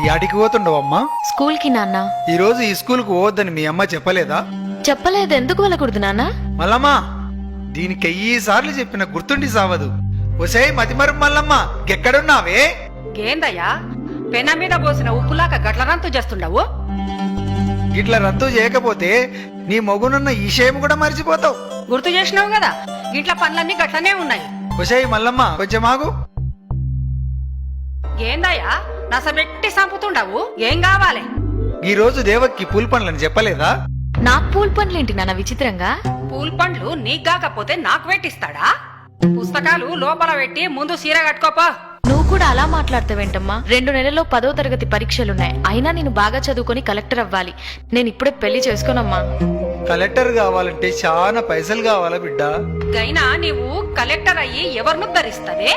యాడికి పోతుండవమ్మా? స్కూల్ కి నాన్న. ఈ రోజు ఈ స్కూల్ కు పోవద్దని మీ అమ్మ చెప్పలేదా? చెప్పలేదు. ఎందుకు వెళ్ళకూడదు నాన్న? మల్లమ్మా, దీనికి 1000 సార్లు చెప్పిన గుర్తుండి సావదు. ఒసే మతిమరు మల్లమ్మ, ఎక్కడున్నావే? ఏందయ్యా పెన మీద పోసిన ఉప్పులాక గట్ల రంతు చేస్తుండవు? ఇట్లా రద్దు చేయకపోతే నీ మగునున్న ఈ విషయం కూడా మర్చిపోతావు. గుర్తు చేసినావు కదా, ఇంట్లో పనులన్నీ గట్లనే ఉన్నాయి. ఒసే మల్లమ్మ, కొంచెం ఆగు. ఏందయ్యా నసబెట్టి సంపుతుండవు? ఏం కావాలి? ఈ రోజు దేవక్కి పూల పండ్లని చెప్పలేదా? నాకు పూల్ పనులేంటి నాన్న విచిత్రంగా? పూల్ పండ్లు నీకు కాకపోతే నాకు పెట్టిస్తాడా? పుస్తకాలు లోపల పెట్టి ముందు సీర కట్టుకోపా. నువ్వు కూడా అలా మాట్లాడతావేంటమ్మా? 2 నెలల్లో 10వ తరగతి పరీక్షలున్నాయి. అయినా నేను బాగా చదువుకొని కలెక్టర్ అవ్వాలి. నేను ఇప్పుడే పెళ్లి చేసుకోనమ్మా. కలెక్టర్ కావాలంటే చాలా పైసలు కావాలా బిడ్డ? గైనా నీవు కలెక్టర్ అయ్యి ఎవరిను ధరిస్తావే?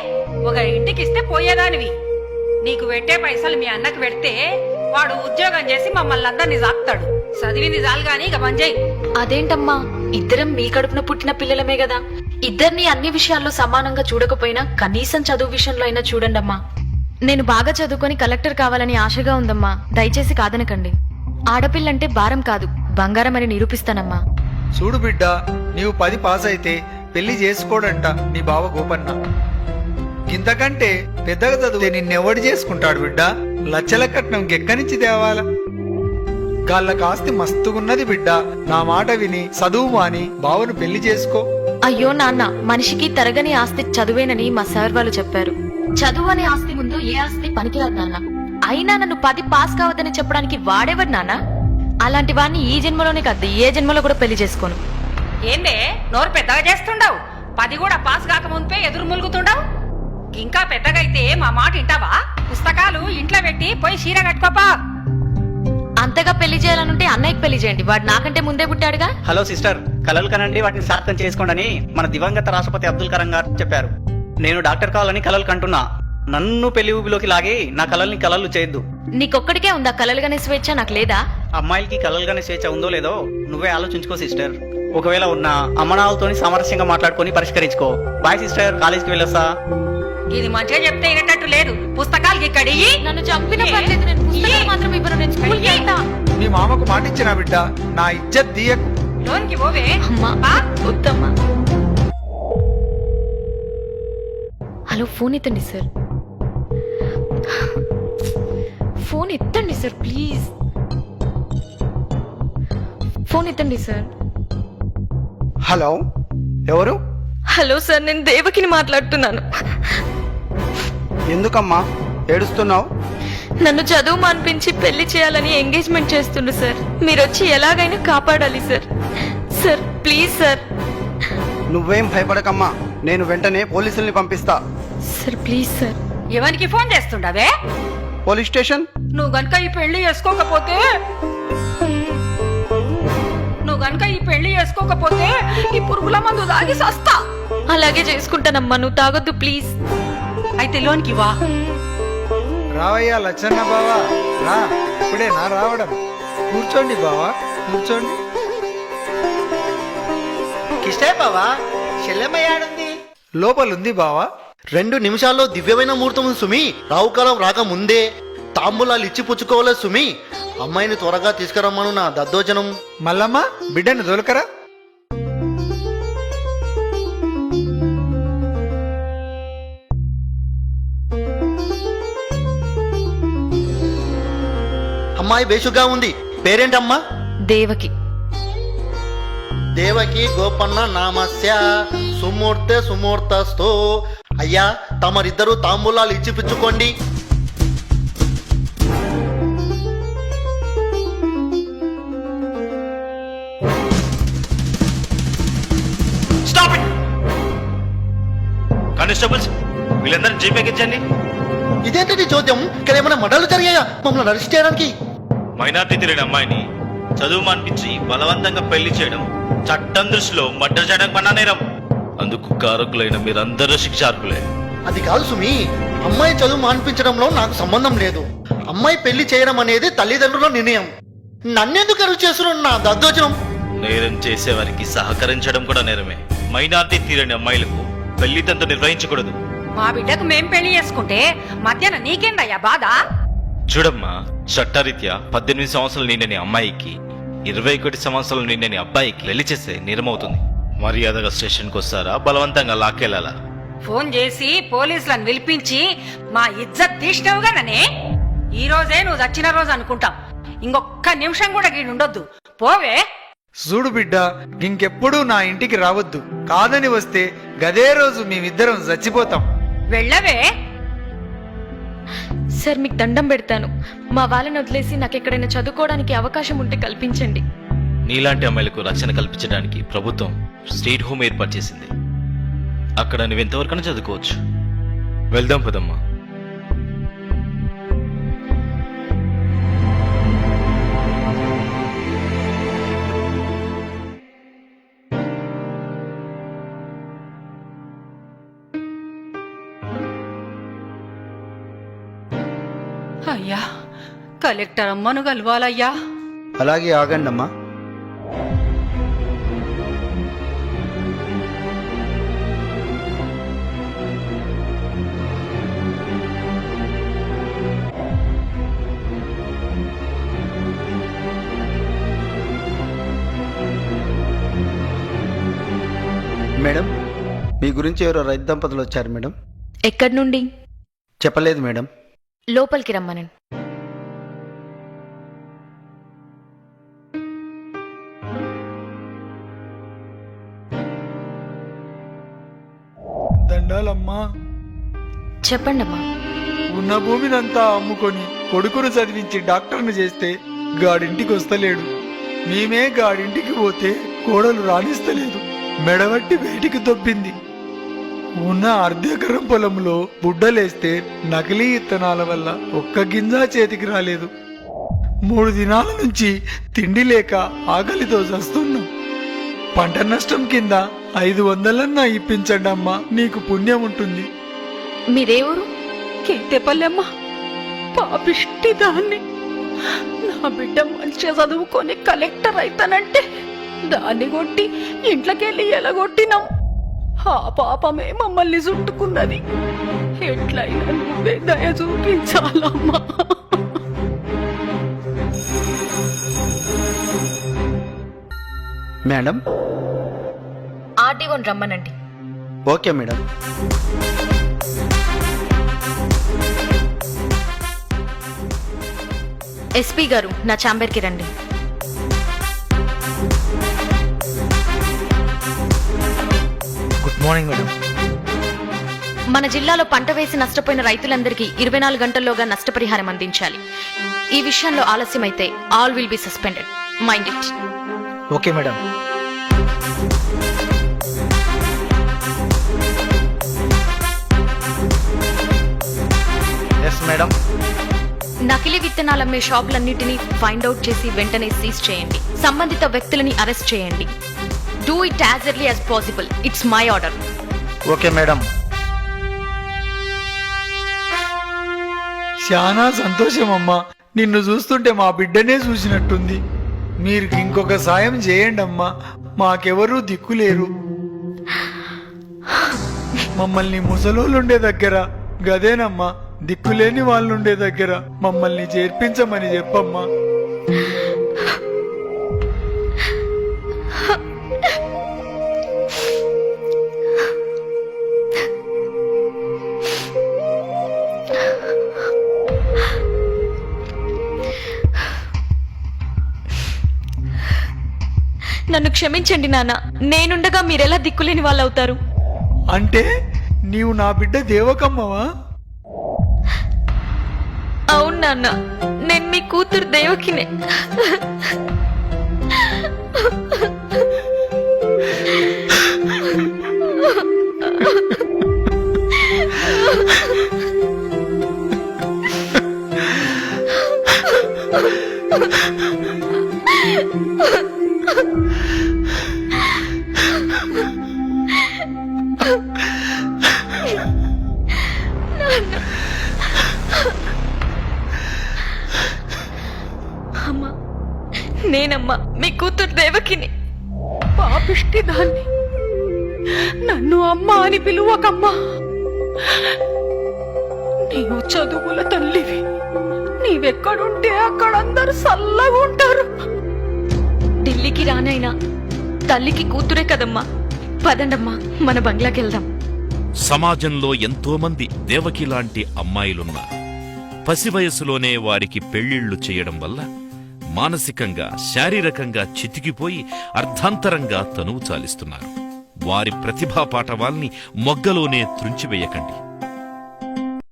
ఒక ఇంటికిస్తే పోయేదానివి. నీకు పెట్టే పైసలు మీ అన్నకు పెడితే వాడు ఉద్యోగం చేసి మమ్మల్ని అందరినీ సాక్తాడు. చదివింది చాలు గాని ఇక మంజయ్. అదేంటమ్మా, ఇద్దరం మీ కడుపున పుట్టిన పిల్లలమే కదా. ఇద్దరిని అన్ని విషయాల్లో సమానంగా చూడకపోయినా కనీసం చదువు విషయంలో అయినా చూడండమ్మా. నేను బాగా చదువుకొని కలెక్టర్ కావాలని ఆశగా ఉందమ్మా. దయచేసి కాదనకండి. ఆడపిల్లంటే భారం కాదు, బంగారం అని నిరూపిస్తానమ్మా. చూడు బిడ్డ, నీవు 10 పాస్ అయితే పెళ్లి చేసుకోడంట నీ బావ గోపన్న. ఇంతకంటే పెద్దగా చదివితే నిన్నెవడు చేసుకుంటాడు బిడ్డ? లచ్చల కట్నం గెక్కనిచ్చి తేవాల. గాళ్ళ ఆస్తి మస్తుగున్నది బిడ్డ. నా మాట విని చదువు మాని బావను పెళ్లి చేసుకో. అయ్యో నాన్న, మనిషికి తరగని ఆస్తి చదువేనని మా సార్ వాళ్ళు చెప్పారు. చదువు అనే ఆస్తి ముందు ఏ ఆస్తి పనికిరాదు నాన్న. అయినా నన్ను 10 పాస్ కావద్దని చెప్పడానికి వాడేవాడు నాన్న. అలాంటి వాడిని ఈ జన్మలోనే కాదు, ఏ జన్మలో కూడా పెళ్లి చేసుకోను. ఏందే నోరు పెద్దగా చేస్తుండవు? 10 కూడా పాస్ కాక ముందే ఎదురు ములుగుతుండవు. ఇంకా పెద్దగైతే మా మాట వింటావా? పుస్తకాలు ఇంట్లో పెట్టి పోయి చీర కట్టుకోపా. అంతగా పెళ్లి చేయాలనుంటే అన్నయ్యకి పెళ్లి చేయండి. వాడు నాకంటే ముందే పుట్టాడుగా. హలో సిస్టర్, కలలు కనండి, వాటిని సార్థం చేసుకోండి మన దివంగత రాష్ట్రపతి అబ్దుల్ కలాం గారు చెప్పారు. నేను డాక్టర్ కావాలని కలలు కంటున్నా. నన్ను పెళ్లి ఊబిలోకి లాగి నా కలల్ని కలలు చేయొద్దు. నీకొక్కడికే ఉందా కలలుగానే స్వేచ్ఛ? నాకు లేదా? అమ్మాయిలకి కలలుగానే స్వేచ్ఛ ఉందో లేదో నువ్వే ఆలోచించుకో సిస్టర్. ఒకవేళ ఉన్న అమ్మనాలతోని సామరస్యంగా మాట్లాడుకొని పరిష్కరించుకో. బాయ్ సిస్టర్, కాలేజీకి వెళ్ళొస్తా. ఇది మంచిగా చెప్తే వినేటట్టు లేదు. పుస్తకాలకి ఇక్కడి నన్ను చంపిన పర్లేదు, నేను పుస్తకాలు మాత్రం ఇవ్వను. నేను స్కూల్కి వెళ్తా. మీ మామకు మాటిచ్చిన బిడ్డ, నా ఇజ్జత్ తీయకు. లోన్కి పోవే. అమ్మా వద్దమ్మా. హలో, ఫోన్ ఎత్తండి సార్. ఫోన్ ఎత్తండి సార్ ప్లీజ్. ఫోన్ ఎత్తండి సార్. హలో, ఎవరు? హలో సార్, నేను దేవకిని మాట్లాడుతున్నాను. ఎందుకమ్మా ఏడుస్తున్నావు? నన్ను చదువు మాన్పించి పెళ్లి చేయాలని ఎంగేజ్మెంట్ చేస్తుండు సార్. మీరు వచ్చి ఎలాగైనా కాపాడాలి సార్. Sir please sir. నువ్వేం భయపడకమ్మా, నేను వెంటనే పోలీసుల్ని పంపిస్తా. Sir please sir. ఎవరికి ఫోన్ చేస్తుండవే? Police station. నువ్వు గనుక ఈ పెళ్లి చేసుకోకపోతే ఈ పురుగుల మందు తాగి సస్తా. అలాగే చేసుకుంటానమ్మా, నువ్వు తాగొద్దు ప్లీజ్. అయితే లోన్కి వా. రావయ్యా లచ్చన్న బావా, రా. ఇప్పుడే నా రావడం. కూర్చోండి బావా, కూర్చోండి. కిష్టే బావా, చెల్లెమ్మయ్యాడుంది. లోపలుంది బావా. 2 నిమిషాల్లో దివ్యమైన ముహూర్తం ఉంది సుమి. రావుకాలం రాక ముందే తాంబూలాలు ఇచ్చి పుచ్చుకోవాలి సుమి. అమ్మాయిని త్వరగా తీసుకురమ్మను నా దద్దోజనం. మల్లమ్మ, బిడ్డను దొలకరా. అమ్మాయి బేషుగా ఉంది. పేరేంటమ్మా? దేవకి. దేవకి గోపన్న నామస్య సుమూర్తె సుమూర్తస్తో. అయ్యా, తమరిద్దరూ తాంబూలాలు ఇచ్చి పుచ్చుకోండి. కానిస్టేబుల్స్, వీళ్ళందరినీ జీపేకి ఇచ్చండి. ఇదేంటి చోద్యం? ఇక్కడ ఏమైనా మడలు జరిగాయా మమ్మల్ని అరెస్ట్ చేయడానికి? మైనార్టీ తిరిగిన అమ్మాయిని చదువు మానిపించి బలవంతంగా పెళ్లి చేయడం చట్టం దృష్టిలో మర్డర్ చేయడం కన్నా నేరం. అందుకు కారకులైన మీరందరూ శిక్షార్హులే. అది కాదు సుమి, అమ్మాయి చదువు మాన్పించడంలో నాకు సంబంధం లేదు. అమ్మాయి పెళ్లి చేయడం అనేది తల్లిదండ్రుల నిర్ణయం. నన్నెందుకు అరువు చేస్తున్నాడు నా దద్దోజనం? నేరం చేసేవారికి సహకరించడం కూడా నేరమే. మైనార్టీ తీరని అమ్మాయిలకు పెళ్లి తంతు నిర్వహించకూడదు. మా బిడ్డకు మేం పెళ్లి చేసుకుంటే మధ్యాహ్నం నీకేందయ్యా బాధ? చూడమ్మా, చట్టరీత్యా 18 సంవత్సరాలు నిండని అమ్మాయికి 21 సంవత్సరాలు నిండని అబ్బాయికి పెళ్లి చేస్తే నేరమవుతుంది. మర్యాదగా స్టేషన్కి వస్తారా, బలవంతంగా లాక్కెళ్ళాలా? ఫోన్ చేసి పోలీసులను పిలిపించి మా ఇజ్జత్ తీసినావుగా ననే. ఈ రోజే నువ్వు చచ్చిన రోజు అనుకుంటాం. ఇంకొక్క నిమిషం కూడా గీడుండొద్దు. పోవే. చూడు బిడ్డ, ఇంకెప్పుడు నా ఇంటికి రావద్దు. కాదని వస్తే గదే రోజు మేమిద్దరం చచ్చిపోతాం. వెళ్ళవే. సార్ మీకు దండం పెడతాను. మా వాళ్ళని వదిలేసి నాకు ఎక్కడైనా చదువుకోవడానికి అవకాశం ఉంటే కల్పించండి. నీలాంటి అమ్మాయిలకు రక్షణ కల్పించడానికి ప్రభుత్వం స్టేట్ హోమ్ ఏర్పాటు చేసింది. అక్కడ నువ్వెంతవరకైనా చదువుకోవచ్చు. వెళ్దాం పదమ్మా. అయ్యా, కలెక్టర్ అమ్మను కలవాలయ్యా. అలాగే ఆగండి అమ్మా. మేడం, మీ గురించి ఎవరో రైతు దంపతులు వచ్చారు మేడం. ఎక్కడి నుండి? చెప్పలేదు మేడం. లోపలికి రమ్మనండి. దండాలమ్మా. చెప్పండమ్మా. ఉన్న భూమినంతా అమ్ముకొని కొడుకును చదివించి డాక్టర్ను చేస్తే గాడింటికి వస్తలేడు. మేమే గాడింటికి పోతే కోడలు రాణిస్తలేదు. మెడవట్టి బయటికి దొబ్బింది. ఉన్న అర్ధెకరం పొలంలో బుడ్డలేస్తే నకిలీ ఇత్తనాల వల్ల ఒక్క గింజ చేతికి రాలేదు. 3 దినాల నుంచి తిండి లేక ఆకలితో చస్తున్నాం. పంట నష్టం కింద 500 ఇప్పించండి అమ్మా, నీకు పుణ్యం ఉంటుంది. మీరేవరు? కేతేపల్లెమ్మ, పాపిష్టి దాన్ని. నా బిడ్డ మంచిగా చదువుకొని కలెక్టర్ అయితానంటే దాన్ని కొట్టి ఇంట్లోకెళ్ళి ఎలగొట్టినాం. ఆ పాపమే మమ్మల్ని చుట్టుకున్నది. ఎట్లయినా నువ్వే దయ చూపించాలమ్మా. మేడం. ఆర్డీఓని రమ్మనండి. Okay madam. ఎస్పీ గారు, నా ఛాంబర్కి రండి. Good morning madam. మన జిల్లాలో పంట వేసి నష్టపోయిన రైతులందరికీ 24 గంటల్లోగా నష్టపరిహారం అందించాలి. ఈ విషయంలో ఆలస్యమైతే all will be suspended. Mind it. Okay madam. Yes madam. నకిలీ విత్తనాలమ్మే షాపులన్నిటినీ ఫైండ్ అవుట్ చేసి వెంటనే సీజ్ చేయండి. సంబంధిత వ్యక్తులని అరెస్ట్ చేయండి. Do it as early as possible. It's my order. Okay madam. చాలా సంతోషం అమ్మా. నిన్ను చూస్తుంటే మా బిడ్డనే చూసినట్టుంది. మీరు ఇంకొక సాయం చేయండి అమ్మా, మాకెవరూ దిక్కులేరు. మమ్మల్ని ముసలోళ్ళుండే దగ్గర గదేనమ్మా, దిక్కులేని వాళ్ళుండే దగ్గర మమ్మల్ని చేర్పించమని చెప్పమ్మా. నన్ను క్షమించండి నాన్న. నేనుండగా మీరెలా దిక్కులేని వాళ్ళు అవుతారు? అంటే నీవు నా బిడ్డ దేవకమ్మవా? అవును నాన్న, నేను మీ కూతురు దేవకినే. అమ్మా, నేనమ్మా మీ కూతురు దేవకిని. పాపిష్టి దాన్ని. నన్ను అమ్మ అని పిలువకమ్మా. నీవు చదువుల తల్లివి. నీవే ఎక్కడుంటే అక్కడ అందరు చల్లగా ఉంటారు. ఢిల్లీకి రానైనా తల్లికి కూతురే కదమ్మా. పదండమ్మా, మన బంగ్లాకి వెళ్దాం. సమాజంలో ఎంతో మంది దేవకి లాంటి అమ్మాయిలున్నారు. పసి వయసులోనే వారికి పెళ్లిళ్లు చేయడం వల్ల మానసికంగా శారీరకంగా చితికిపోయి అర్ధాంతరంగా తనువు చాలిస్తున్నారు. వారి ప్రతిభా పాటవాల్ని మొగ్గలోనే త్రుంచివేయకండి.